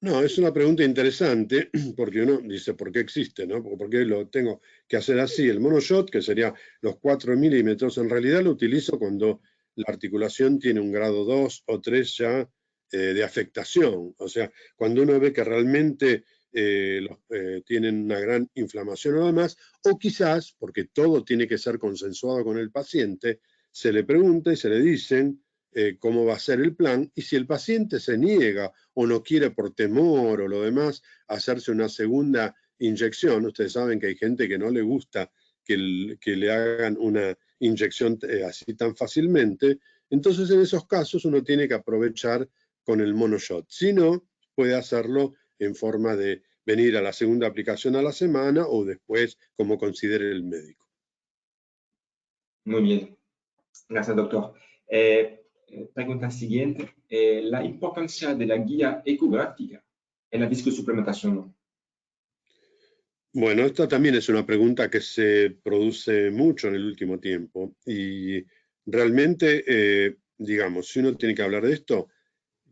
No, es una pregunta interesante, porque uno dice, ¿por qué existe? ¿No? ¿Por qué lo tengo que hacer así? El monoshot, que sería los 4 milímetros, en realidad lo utilizo cuando la articulación tiene un grado 2 o 3 ya de afectación. O sea, cuando uno ve que realmente tienen una gran inflamación o demás, o quizás, porque todo tiene que ser consensuado con el paciente, se le pregunta y se le dicen cómo va a ser el plan, y si el paciente se niega o no quiere por temor o lo demás hacerse una segunda inyección, ustedes saben que hay gente que no le gusta que le hagan una inyección así tan fácilmente, entonces en esos casos uno tiene que aprovechar con el monoshot. Si no, puede hacerlo en forma de venir a la segunda aplicación a la semana o después, como considere el médico. Muy bien, gracias, doctor. Pregunta siguiente, la importancia de la guía ecográfica en la viscosuplementación. Bueno, esta también es una pregunta que se produce mucho en el último tiempo y realmente, digamos, si uno tiene que hablar de esto,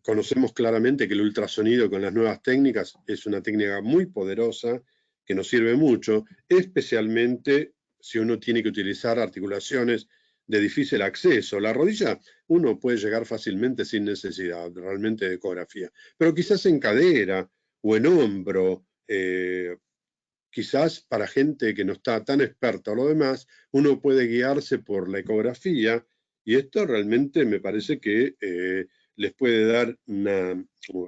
conocemos claramente que el ultrasonido con las nuevas técnicas es una técnica muy poderosa que nos sirve mucho, especialmente si uno tiene que utilizar articulaciones de difícil acceso. La rodilla uno puede llegar fácilmente sin necesidad realmente de ecografía, pero quizás en cadera o en hombro, quizás para gente que no está tan experta o lo demás, uno puede guiarse por la ecografía y esto realmente me parece que les puede dar una,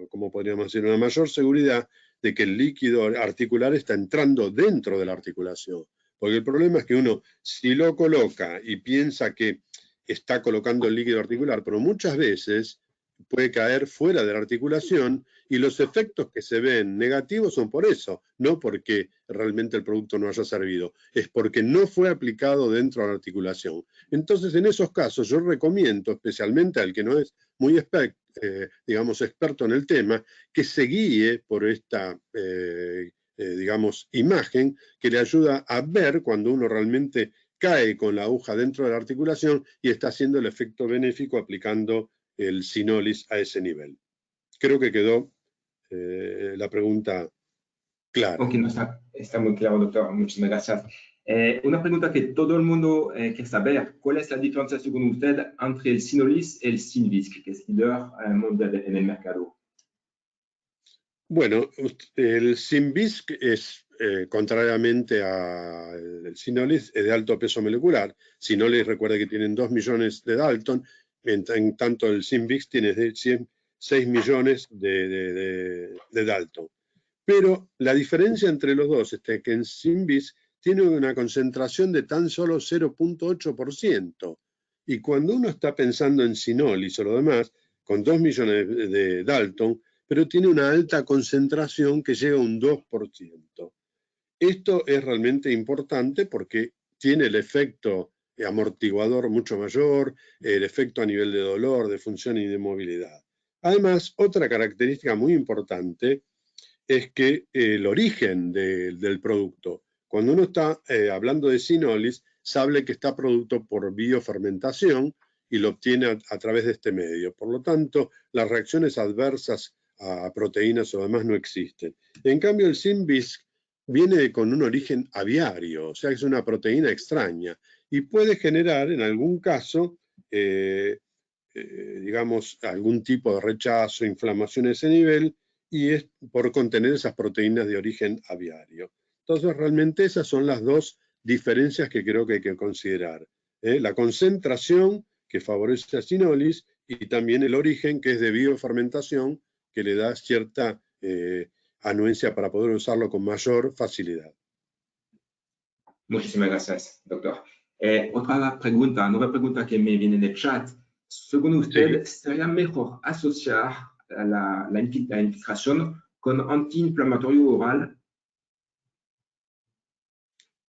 como podríamos decir, una mayor seguridad de que el líquido articular está entrando dentro de la articulación. Porque el problema es que uno, si lo coloca y piensa que está colocando el líquido articular, pero muchas veces puede caer fuera de la articulación y los efectos que se ven negativos son por eso, no porque realmente el producto no haya servido, es porque no fue aplicado dentro de la articulación. Entonces, en esos casos, yo recomiendo, especialmente al que no es muy digamos, experto en el tema, que se guíe por esta, digamos, imagen que le ayuda a ver cuando uno realmente cae con la aguja dentro de la articulación y está haciendo el efecto benéfico aplicando el Sinolis a ese nivel. Creo que quedó la pregunta clara. Ok, no está muy claro, doctor. Muchísimas gracias. Una pregunta que todo el mundo quiere saber, ¿cuál es la diferencia según usted entre el Sinolis y el Synvisc, que es líder mundial en el mercado? Bueno, el Synvisc es, contrariamente al Sinolis, es de alto peso molecular. Sinolis, recuerda que tienen 2 millones de Dalton, en tanto el Synvisc tiene 6 millones de Dalton. Pero la diferencia entre los dos es que en Synvisc tiene una concentración de tan solo 0.8%. Y cuando uno está pensando en Sinolis o lo demás, con 2 millones de Dalton, pero tiene una alta concentración que llega a un 2%. Esto es realmente importante porque tiene el efecto amortiguador mucho mayor, el efecto a nivel de dolor, de función y de movilidad. Además, otra característica muy importante es que el origen del producto. Cuando uno está hablando de Sinolis, sabe que está producto por biofermentación y lo obtiene a través de este medio. Por lo tanto, las reacciones adversas a proteínas o demás no existen. En cambio, el Synvisc viene con un origen aviario, o sea, es una proteína extraña y puede generar, en algún caso, digamos, algún tipo de rechazo, inflamación a ese nivel, y es por contener esas proteínas de origen aviario. Entonces, realmente esas son las dos diferencias que creo que hay que considerar. La concentración, que favorece a Sinolis, y también el origen, que es de biofermentación, que le da cierta anuencia para poder usarlo con mayor facilidad. Muchísimas gracias, doctor. Otra pregunta, nueva pregunta que me viene del chat. Según usted, Sí. ¿sería mejor asociar la infiltración con antiinflamatorio oral?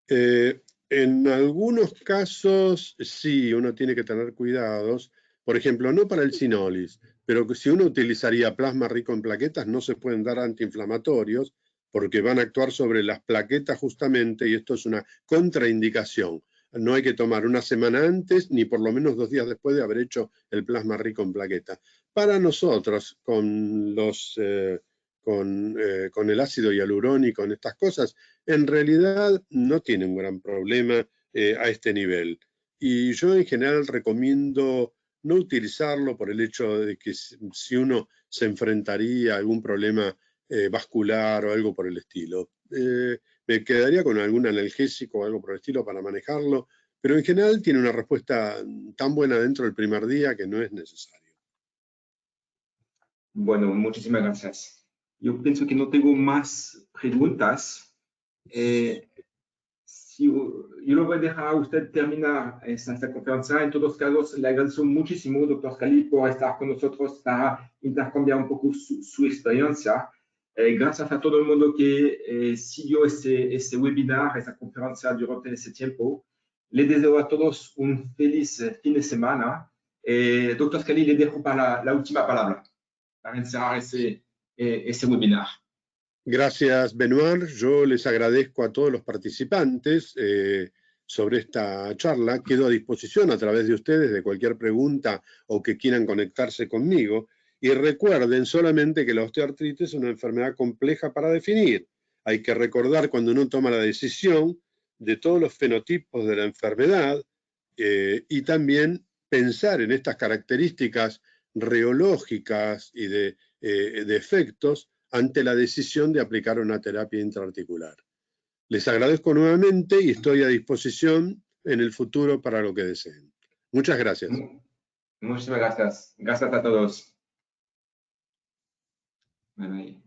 En algunos casos, sí, uno tiene que tener cuidados. Por ejemplo, no para el Sinolis, pero que si uno utilizaría plasma rico en plaquetas, no se pueden dar antiinflamatorios porque van a actuar sobre las plaquetas justamente y esto es una contraindicación. No hay que tomar una semana antes ni por lo menos 2 días después de haber hecho el plasma rico en plaquetas. Para nosotros, con los con el ácido hialurónico, en estas cosas, en realidad no tiene un gran problema a este nivel. Y yo en general recomiendo no utilizarlo por el hecho de que si uno se enfrentaría a algún problema vascular o algo por el estilo. Me quedaría con algún analgésico o algo por el estilo para manejarlo, pero en general tiene una respuesta tan buena dentro del primer día que no es necesario. Bueno, muchísimas gracias. Yo pienso que no tengo más preguntas. Yo lo voy a dejar a usted terminar esta conferencia. En todos casos, le agradezco muchísimo, doctor Scali, por estar con nosotros para intercambiar un poco su experiencia. Gracias a todo el mundo que siguió este webinar, esta conferencia durante ese tiempo. Le deseo a todos un feliz fin de semana. Doctor Scali, le dejo para la última palabra, para encerrar ese webinar. Gracias, Benoit. Yo les agradezco a todos los participantes sobre esta charla. Quedo a disposición a través de ustedes de cualquier pregunta o que quieran conectarse conmigo. Y recuerden solamente que la osteoartritis es una enfermedad compleja para definir. Hay que recordar cuando uno toma la decisión de todos los fenotipos de la enfermedad y también pensar en estas características reológicas y de efectos ante la decisión de aplicar una terapia intraarticular. Les agradezco nuevamente y estoy a disposición en el futuro para lo que deseen. Muchas gracias. Muchas gracias. Gracias a todos. Bye bye.